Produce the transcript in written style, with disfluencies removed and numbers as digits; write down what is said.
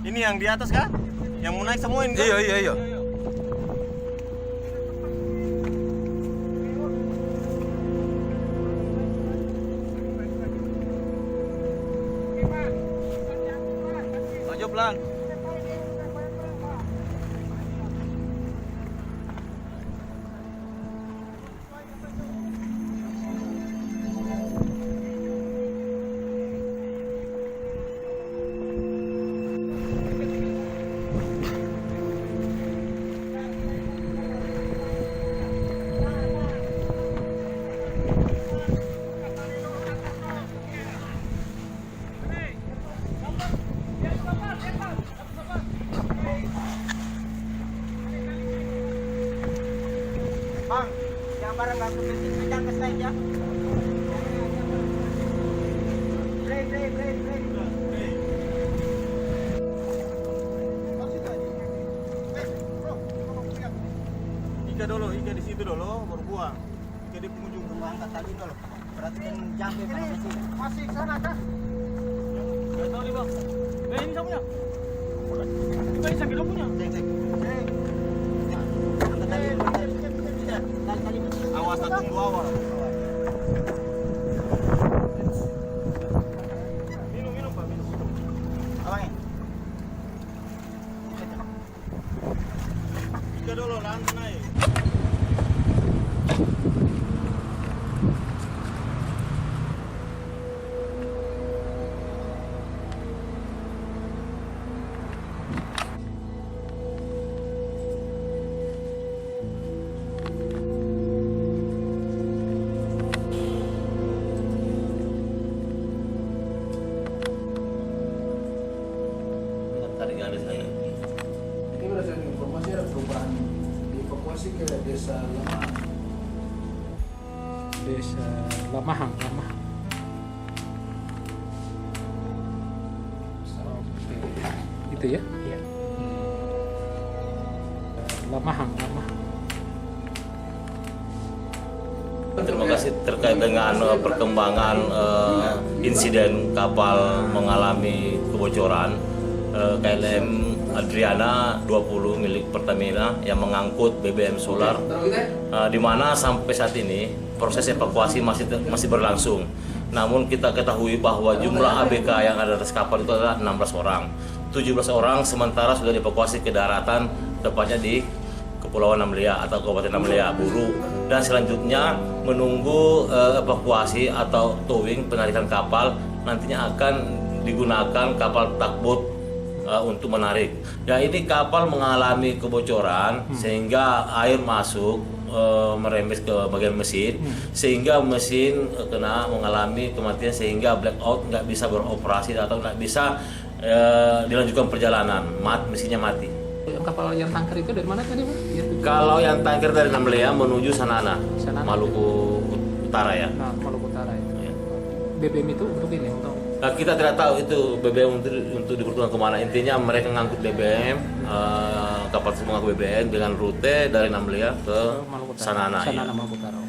Ini yang di atas kah? Yang mau naik semua ini kah? Iya. Maju pelan. Bang, yang barang aku bensin sedang ke slide ya. Break. Ika di situ dulu, baru buang. Ika di pengunjung. Angkat tali dulu. Perhatikan jambe pada mesin. Masih sana kah? Gak tahu nih bang. Ini sapunya. Ini sakit dong punya. Angkat tali dulu. Tali mesin. Awas tunggu awal. Minum pak, minum. Abang Ika dulu, langsung naik. Tadi nggak ada sana. Ini berdasarkan informasi ada perubahan dievakuasi ke desa Lamahang. Desa Lamahang. Oke. Itu ya? Iya. Lamahang. Terima kasih terkait dengan perkembangan insiden kapal mengalami kebocoran. KLM Adriana 20 milik Pertamina yang mengangkut BBM solar, di mana sampai saat ini proses evakuasi masih berlangsung. Namun kita ketahui bahwa jumlah ABK yang ada di atas kapal itu adalah 16 orang. 17 orang sementara sudah dievakuasi ke daratan, tepatnya di Kepulauan Namlia atau Kabupaten Namlia Buru, dan selanjutnya menunggu evakuasi atau towing penarikan kapal. Nantinya akan digunakan kapal tugboat untuk menarik. Ya, ini kapal mengalami kebocoran sehingga air masuk merembes ke bagian mesin, sehingga mesin kena mengalami kematian sehingga blackout, nggak bisa beroperasi atau nggak bisa dilanjutkan perjalanan, mesinnya mati. Yang kapal yang tanker itu dari mana tadi, Pak? Kalau yang tanker dari Namlea menuju Sanana, Maluku Utara ya. Nah, Maluku Utara itu. BBM itu untuk ini, untuk Nah, kita tidak tahu itu BBM untuk diperuntukkan kemana. Intinya mereka ngangkut BBM, kapal tersebut mengangkut BBM dengan rute dari Namlea ke Maluku Utara. Sanana. Sanana Ya. Maluku Utara.